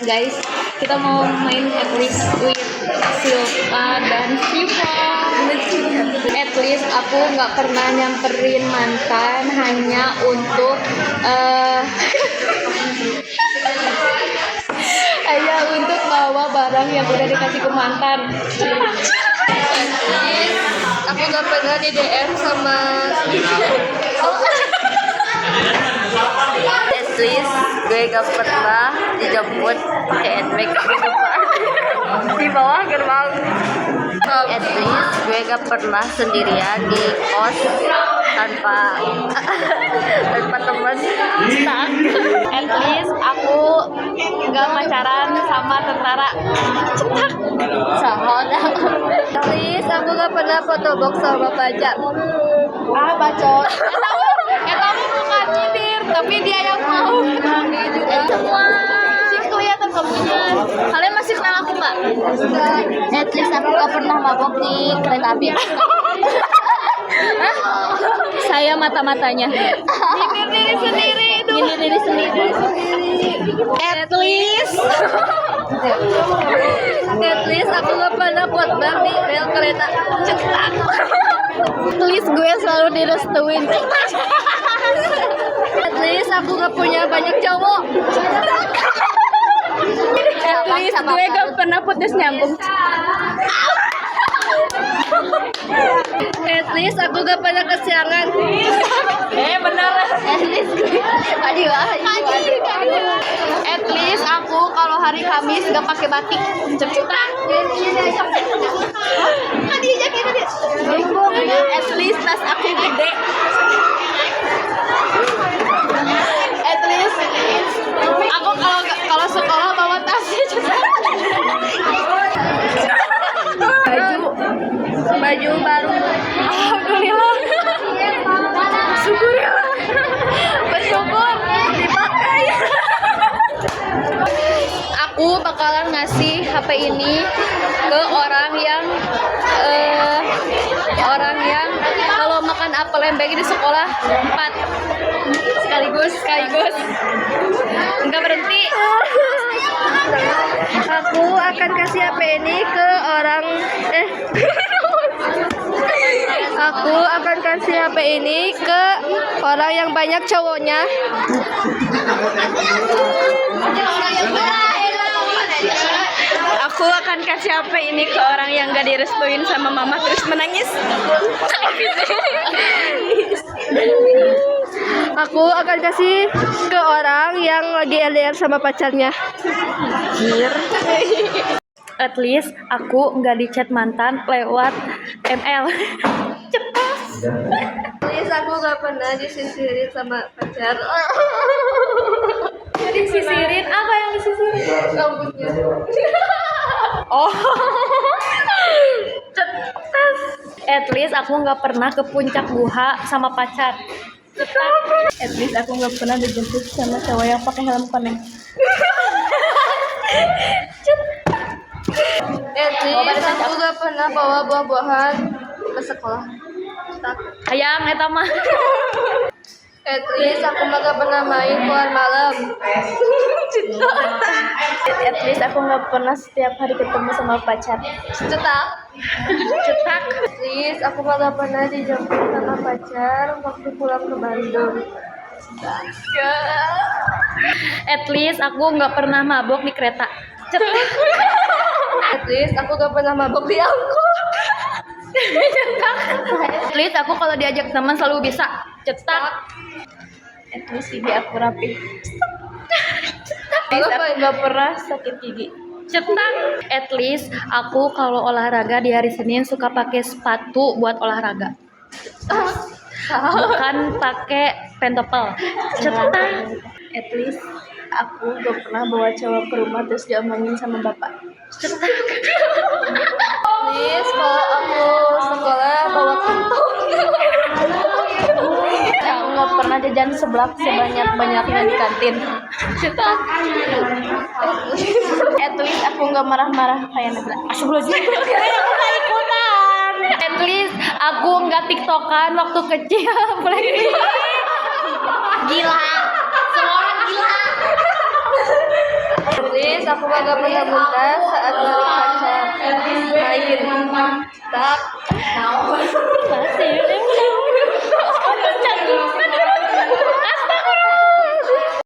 Guys, kita mau main at least with Silva dan Siva. At least aku nggak pernah nyamperin mantan hanya untuk hanya untuk bawa barang yang udah dikasih ke mantan. Aku gak pernah di DM sama at least gue gak pernah dijemput pakai handbag di depan di bawah gerbang. At least gue gak pernah sendirian di kos tanpa teman. At least aku nggak pacaran sama tentara. At least aku gak pernah foto box sama pajak. Bacot. Kamu bukan nyindir, tapi dia yang mau. Semua Sih kelihatan kamunya. Kalian masih kenal aku nggak? at least aku gak pernah mabok di kereta api. Saya mata-matanya. Nyindir diri sendiri. Nyindir diri sendiri. At least. At least aku gak pernah khotbah di rel kereta cepat. At least gue selalu direstuin. At least aku gak punya banyak cowok. At least gue gak pernah putus nyambung. At least aku gak pernah kesiangan. Bener. At least gue At least aku kalau hari Kamis gak pakai batik. At least tas aku gede. At least aku kalau sekolah bawa tasnya baju baru. Alhamdulillah. Syukurillah. Bersyukur dipakai. Aku bakalan ngasih HP ini ke orang yang kalau makan apel lembek di sekolah 4 sekaligus nggak berhenti. Aku akan kasih HP ini ke orang Aku akan kasih HP ini ke orang yang banyak cowoknya. Aku akan kasih HP ini ke orang yang gak direstuin sama mama terus menangis. Aku akan kasih ke orang yang lagi LDR sama pacarnya. At least aku nggak dicat mantan lewat ML. Cepat. Please aku gak pernah disisirin sama pacar. Jadi sisirin apa yang disisirin? Rambutnya. Oh. Cepat. At least aku nggak pernah ke puncak Guha sama pacar. Cepat. At least aku nggak pernah dijemput sama cowok yang pakai helm konek. At least aku gak pernah bawa buah-buahan ke sekolah. Hayang eta mah. At least aku mah gak pernah main keluar malam. At least aku nggak pernah setiap hari ketemu sama pacar. Cetak. Cetak. At least aku mah gak pernah dijemput sama pacar waktu pulang ke Bandung. At least aku nggak pernah mabok di kereta. Cetak. At least aku gak pernah mabok di angkot. At least aku kalau diajak teman selalu bisa. Cetak. At least gigi aku rapi. At least aku nggak pernah sakit gigi. Cetak. At least aku kalau olahraga di hari Senin suka pakai sepatu buat olahraga. Bukan pakai pentopel. Cetak. At least aku gak pernah bawa cowok ke rumah terus diomongin sama bapak. Cetak. Please kalau aku sekolah bawa kantong. Aku nggak pernah jajan seblak sebanyak-banyaknya di kantin. Cetak. At least aku nggak marah-marah kayak Nabila. At least aku nggak tiktokan waktu kecil. Gila. Semua orang gila. Please aku mah gak pernah muntah saat balik kaca main. Tak.